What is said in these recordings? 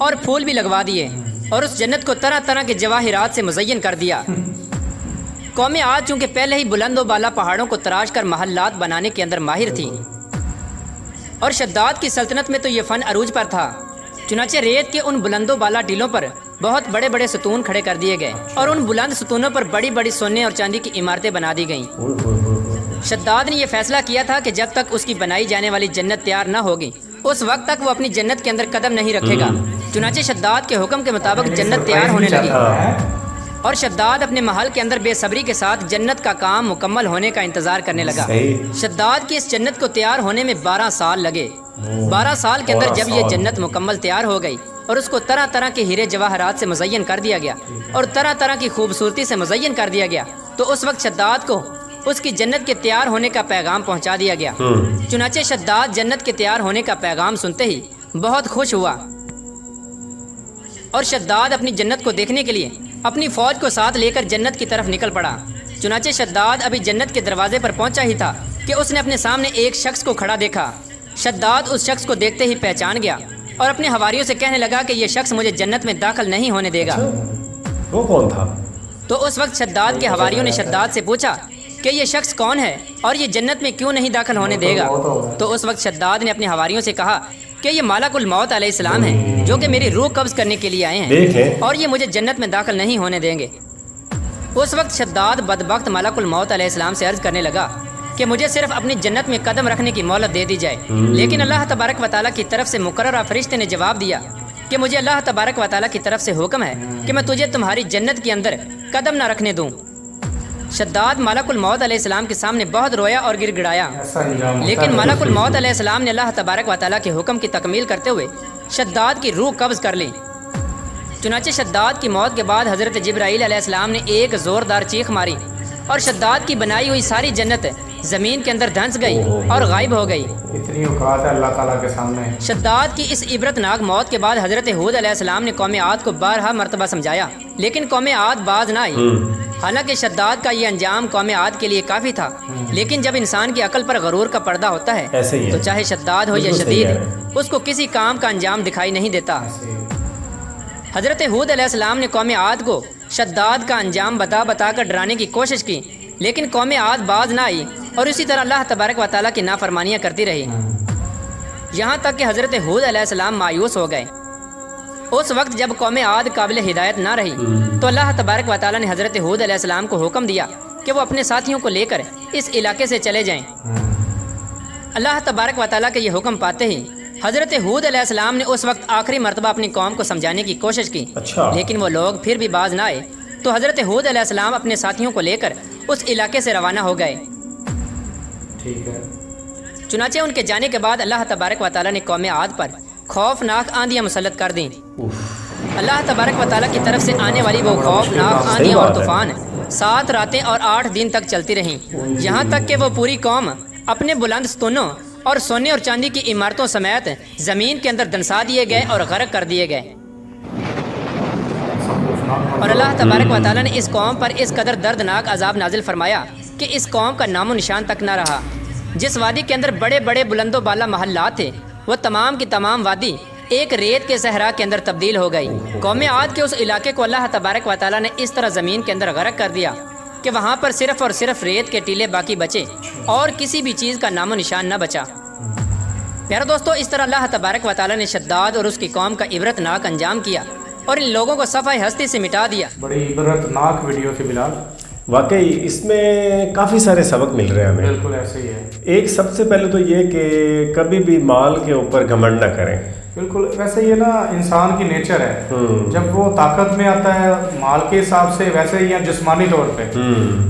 اور پھول بھی لگوا دیے اور اس جنت کو طرح طرح کے جواہرات سے مزین کر دیا۔ قوم عاد چونکہ پہلے ہی بلند و بالا پہاڑوں کو تراش کر محلات بنانے کے اندر ماہر تھی، اور شداد کی سلطنت میں تو یہ فن عروج پر تھا، چنانچہ ریت کے ان بلند و بالا ٹیلوں پر بہت بڑے بڑے ستون کھڑے کر دیے گئے اور ان بلند ستونوں پر بڑی بڑی سونے اور چاندی کی عمارتیں بنا دی گئیں۔ شداد نے یہ فیصلہ کیا تھا کہ جب تک اس کی بنائی جانے والی جنت تیار نہ ہوگی اس وقت تک وہ اپنی جنت کے اندر قدم نہیں رکھے گا۔ چنانچہ شداد کے حکم کے مطابق جنت تیار ہونے لگی اور شداد اپنے محل کے اندر بے صبری کے ساتھ جنت کا کام مکمل ہونے کا انتظار کرنے لگا۔ شداد کی اس جنت کو تیار ہونے میں 12 سال لگے۔ 12 سال کے اندر جب یہ جنت مکمل تیار ہو گئی اور اس کو طرح طرح کے ہیرے جواہرات سے مزین کر دیا گیا اور طرح طرح کی خوبصورتی سے مزین کر دیا گیا، تو اس وقت شداد کو اس کی جنت کے تیار ہونے کا پیغام پہنچا دیا گیا۔ چنانچہ شداد جنت کے تیار ہونے کا پیغام سنتے ہی بہت خوش ہوا اور شداد اپنی جنت کو دیکھنے کے لیے اپنی فوج کو ساتھ لے کر جنت کی طرف نکل پڑا۔ چنانچہ شداد ابھی جنت کے دروازے پر پہنچا ہی تھا کہ اس نے اپنے سامنے ایک شخص کو کھڑا دیکھا۔ شداد اس شخص کو دیکھتے ہی پہچان گیا اور اپنے حواریوں سے کہنے لگا کہ یہ شخص مجھے جنت میں داخل نہیں ہونے دے گا۔ وہ کون تھا؟ تو اس وقت شداد کے حواریوں نے شداد سے پوچھا کہ یہ شخص کون ہے اور یہ جنت میں کیوں نہیں داخل ہونے دے گا؟ تو اس وقت شداد نے اپنے حواریوں سے کہا کہ یہ ملک الموت علیہ السلام ہے جو کہ میری روح قبض کرنے کے لیے آئے ہیں اور یہ مجھے جنت میں داخل نہیں ہونے دیں گے۔ اس وقت شداد بدبخت ملک الموت علیہ السلام سے عرض کرنے لگا کہ مجھے صرف اپنی جنت میں قدم رکھنے کی مہلت دے دی جائے، لیکن اللہ تبارک و تعالیٰ کی طرف سے مقررہ فرشتے نے جواب دیا کہ مجھے اللہ تبارک و تعالیٰ کی طرف سے حکم ہے کہ میں تجھے تمہاری جنت کے اندر قدم نہ رکھنے دوں۔ شداد ملک الموت علیہ السلام کے سامنے بہت رویا اور گر گڑایا، لیکن ملک الموت علیہ السلام نے اللہ تبارک و تعالیٰ کے حکم کی تکمیل کرتے ہوئے شداد کی روح قبض کر لی۔ چنانچہ شداد کی موت کے بعد حضرت جبرائیل علیہ السلام نے ایک زوردار چیخ ماری اور شداد کی بنائی ہوئی ساری جنت زمین کے اندر دھنس گئی اور غائب ہو گئی۔ اتنی اوقات ہے اللہ تعالیٰ کے سامنے۔ شداد کی اس عبرتناک موت کے بعد حضرت ہود علیہ السلام نے قوم عاد کو بارہا مرتبہ سمجھایا، لیکن قوم عاد باز نہ آئی۔ حالانکہ شداد کا یہ انجام قوم عاد کے لیے کافی تھا، لیکن جب انسان کی عقل پر غرور کا پردہ ہوتا ہے تو چاہے شداد ہو یا شدید اس کو کسی کام کا انجام دکھائی نہیں دیتا۔ حضرت ہود علیہ السلام نے قوم عاد کو شداد کا انجام بتا بتا کر ڈرانے کی کوشش کی، لیکن قوم عاد باز نہ آئی اور اسی طرح اللہ تبارک و تعالیٰ کی نافرمانیاں کرتی رہی، یہاں تک کہ حضرت ہود علیہ السلام مایوس ہو گئے۔ اس وقت جب قوم عاد قابل ہدایت نہ رہی تو اللہ تبارک و تعالیٰ نے حضرت ہود علیہ السلام کو حکم دیا کہ وہ اپنے ساتھیوں کو لے کر اس علاقے سے چلے جائیں۔ اللہ تبارک و تعالیٰ کے یہ حکم پاتے ہی حضرت ہود علیہ السلام نے اس وقت آخری مرتبہ اپنی قوم کو سمجھانے کی کوشش کی، لیکن وہ لوگ پھر بھی باز نہ آئے، تو حضرت ہود علیہ السلام اپنے ساتھیوں کو لے کر اس علاقے سے روانہ ہو گئے۔ چنانچہ ان کے جانے کے بعد اللہ تبارک و تعالیٰ نے قوم عاد پر خوفناک آندیاں مسلط کر دیں۔ اللہ تبارک و تعالیٰ کی طرف سے آنے والی وہ خوفناک آندیاں اور طوفان 7 راتیں اور 8 دن تک چلتی رہیں، یہاں تک کہ وہ پوری قوم اپنے بلند ستونوں اور سونے اور چاندی کی عمارتوں سمیت زمین کے اندر دنسا دیے گئے اور غرق کر دیے گئے۔ اور اللہ تبارک و تعالیٰ نے اس قوم پر اس قدر دردناک عذاب نازل فرمایا کہ اس قوم کا نام و نشان تک نہ رہا۔ جس وادی کے اندر بڑے بڑے بلند و بالا محلات تھے وہ تمام کی تمام وادی ایک ریت کے صحرا کے اندر تبدیل ہو گئی۔ قوم عاد کے اس علاقے کو اللہ تبارک و تعالیٰ نے اس طرح زمین کے اندر غرق کر دیا کہ وہاں پر صرف اور صرف ریت کے ٹیلے باقی بچے اور کسی بھی چیز کا نام و نشان نہ بچا۔ پیارے دوستو، اس طرح اللہ تبارک و تعالیٰ نے شداد اور اس کی قوم کا عبرتناک انجام کیا اور ان لوگوں کو صفحہ ہستی سے مٹا دیا۔ بڑی عبرتناک ویڈیو تھی بلال، واقعی اس میں کافی سارے سبق مل رہے ہیں ہمیں۔ بالکل ایسے ہی ہے۔ ایک سب سے پہلے تو یہ کہ کبھی بھی مال کے اوپر گھمنڈ نہ کریں۔ بالکل ویسے یہ نا انسان کی نیچر ہے، جب وہ طاقت میں آتا ہے مال کے حساب سے ویسے ہی جسمانی طور پہ،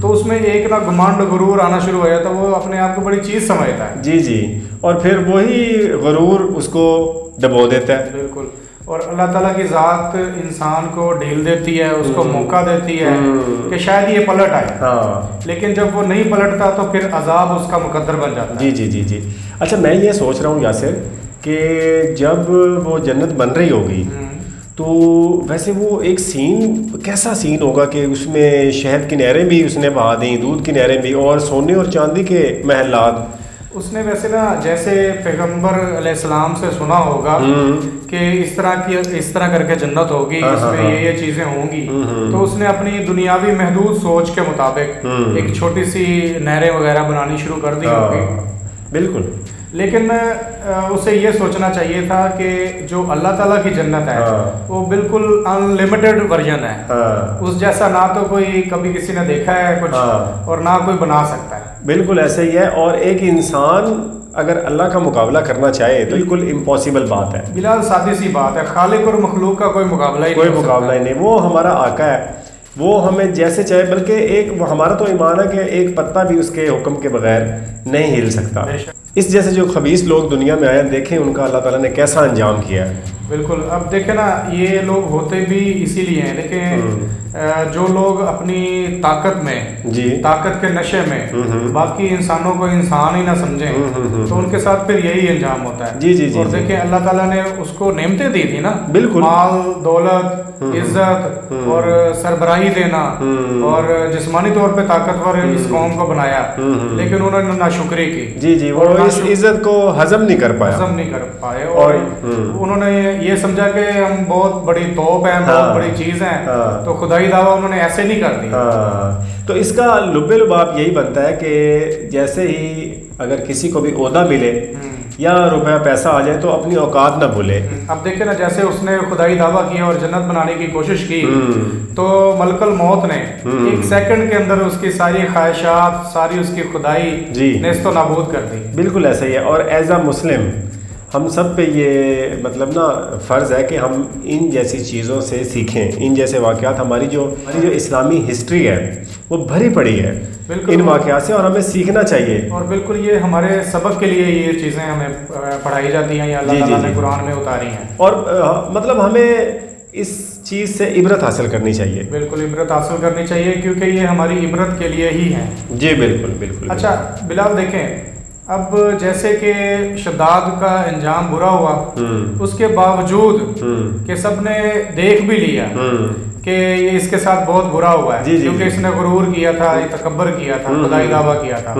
تو اس میں ایک نا گھمنڈ غرور آنا شروع ہو جاتا ہے، وہ اپنے آپ کو بڑی چیز سمجھتا ہے۔ جی اور پھر وہی غرور اس کو دبو دیتا ہے۔ بالکل، اور اللہ تعالیٰ کی ذات انسان کو ڈھیل دیتی ہے، اس کو موقع دیتی ہے کہ شاید یہ پلٹ آئے، لیکن جب وہ نہیں پلٹتا تو پھر عذاب اس کا مقدر بن جاتا ہے۔ جی اچھا، میں یہ سوچ رہا ہوں یاسر کہ جب وہ جنت بن رہی ہوگی تو ویسے وہ ایک سین کیسا سین ہوگا کہ اس میں شہد کی نہریں بھی اس نے بہا دیں، دودھ کی نہریں بھی، اور سونے اور چاندی کے محلات۔ اس نے ویسے نا جیسے پیغمبر علیہ السلام سے سنا ہوگا کہ اس طرح کر کے جنت ہوگی، اس میں یہ چیزیں ہوں گی، تو اس نے اپنی دنیاوی محدود سوچ کے مطابق ایک چھوٹی سی نہریں وغیرہ بنانی شروع کر دی ہوگی. بالکل. لیکن اسے یہ سوچنا چاہیے تھا کہ جو اللہ تعالیٰ کی جنت ہے وہ بالکل ان لمیٹڈ ورژن ہے، اس جیسا نہ تو کوئی کبھی کسی نے دیکھا ہے کچھ اور نہ کوئی بنا سکتا ہے. بالکل ایسا ہی ہے. اور ایک انسان اگر اللہ کا مقابلہ کرنا چاہے تو بالکل امپاسبل بات ہے. بلال سادی سی بات ہے، خالق اور مخلوق کا کوئی مقابلہ ہی نہیں. وہ ہمارا آقا ہے، وہ ہمیں جیسے چاہے، بلکہ وہ ہمارا تو ایمان ہے کہ ایک پتا بھی اس کے حکم کے بغیر نہیں ہل سکتا. اس جیسے جو خبیث لوگ دنیا میں آئے، دیکھیں ان کا اللہ تعالیٰ نے کیسا انجام کیا ہے. بالکل. اب دیکھیں نا، یہ لوگ ہوتے بھی اسی لیے ہیں. دیکھیں جو لوگ اپنی طاقت میں، طاقت کے نشے میں باقی انسانوں کو انسان ہی نہ سمجھیں تو ان کے ساتھ پھر یہی انجام ہوتا ہے. اور دیکھیں اللہ تعالیٰ نے اس کو نعمتیں دی تھی نا، بالکل، مال، دولت، عزت اور سربراہی دینا اور جسمانی طور پہ طاقتور اس قوم کو بنایا، لیکن انہوں نے ناشکری کی. وہ اس عزت کو ہضم نہیں کر پائے اور انہوں نے یہ سمجھا کہ ہم بہت بڑی توپ ہیں، بہت بڑی چیز ہیں، تو خدائی دعویٰ انہوں نے ایسے نہیں کر دیا. تو اس کا لب لباب یہی بنتا ہے کہ جیسے ہی اگر کسی کو بھی عہدہ ملے یا روپیہ پیسہ آ جائے تو اپنی اوقات نہ بھولے. اب دیکھیں نا، جیسے اس نے خدائی دعویٰ کیا اور جنت بنانے کی کوشش کی تو ملک الموت نے ایک سیکنڈ کے اندر اس کی ساری خواہشات، ساری اس کی خدائی نیست و نابود کر دی. بالکل ایسا ہی ہے. اور ایز اے مسلم ہم سب پہ یہ مطلب نا فرض ہے کہ ہم ان جیسی چیزوں سے سیکھیں. ان جیسے واقعات، ہماری جو اسلامی ہسٹری ہے وہ بھری پڑی ہے ان واقعات سے، اور ہمیں سیکھنا چاہیے. اور بالکل یہ ہمارے سبق کے لیے یہ چیزیں ہمیں پڑھائی جاتی ہیں یا اللہ تعالیٰ نے قرآن میں اتاری ہیں. اور مطلب ہمیں اس چیز سے عبرت حاصل کرنی چاہیے. بالکل عبرت حاصل کرنی چاہیے، کیونکہ یہ ہماری عبرت کے لیے ہی ہیں. جی بالکل بالکل. اچھا بلال، دیکھیں اب جیسے کہ شداد کا انجام برا ہوا، اس کے باوجود کہ سب نے دیکھ بھی لیا کہ یہ اس کے ساتھ بہت برا ہوا ہے، کیونکہ اس نے غرور کیا تھا، یہ تکبر کیا تھا، خدائی دعویٰ کیا تھا،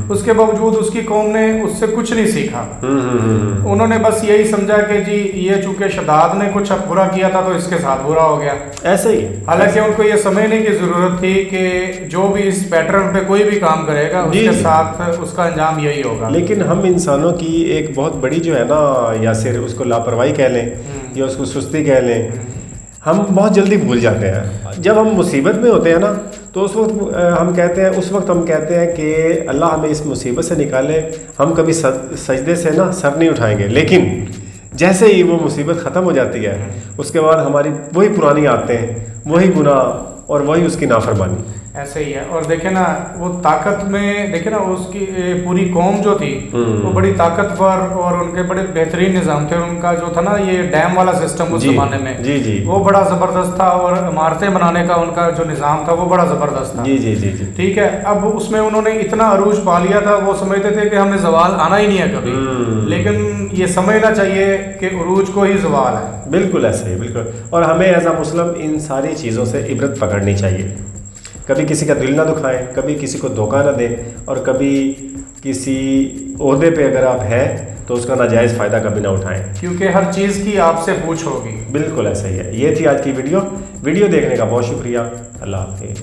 اس کے باوجود اس کی قوم نے اس سے کچھ نہیں سیکھا. انہوں نے بس یہی سمجھا کہ جی یہ چونکہ شداد نے کچھ برا کیا تھا تو اس کے ساتھ برا ہو گیا. ایسے ہی. حالانکہ ان کو یہ سمجھنے کی ضرورت تھی کہ جو بھی اس پیٹرن پہ کوئی بھی کام کرے گا اس کے ساتھ اس کا انجام یہی ہوگا. لیکن ہم انسانوں کی ایک بہت بڑی جو ہے نا، یا صرف اس کو لاپرواہی کہہ لیں یا اس کو سستی کہہ لیں، ہم بہت جلدی بھول جاتے ہیں. جب ہم مصیبت میں ہوتے ہیں نا تو اس وقت ہم کہتے ہیں کہ اللہ ہمیں اس مصیبت سے نکالے، ہم کبھی سجدے سے نا سر نہیں اٹھائیں گے. لیکن جیسے ہی وہ مصیبت ختم ہو جاتی ہے اس کے بعد ہماری وہی پرانی عادتیں، وہی گناہ اور وہی اس کی نافرمانی. ایسے ہی ہے. اور دیکھیں نا وہ طاقت میں، دیکھیں نا اس کی پوری قوم جو تھی وہ بڑی طاقتور اور ان کے بڑے بہترین نظام تھے. ان کا جو تھا نا یہ ڈیم والا سسٹم اس زمانے میں، وہ بڑا زبردست تھا، اور عمارتیں بنانے کا ان کا جو نظام تھا وہ بڑا زبردست تھا. ٹھیک ہے. اب اس میں انہوں نے اتنا عروج پا لیا تھا، وہ سمجھتے تھے کہ ہمیں زوال آنا ہی نہیں ہے کبھی، لیکن یہ سمجھنا چاہیے کہ عروج کو ہی زوال ہے. بالکل ایسے ہی. بالکل. اور ہمیں ایز اے مسلم ان ساری چیزوں سے عبرت پکڑنی چاہیے. کبھی کسی کا دل نہ دکھائیں، کبھی کسی کو دھوکہ نہ دیں، اور کبھی کسی عہدے پہ اگر آپ ہیں تو اس کا ناجائز فائدہ کبھی نہ اٹھائیں، کیونکہ ہر چیز کی آپ سے پوچھ ہوگی. بالکل ایسا ہی ہے. یہ تھی آج کی ویڈیو دیکھنے کا بہت شکریہ. اللہ حافظ.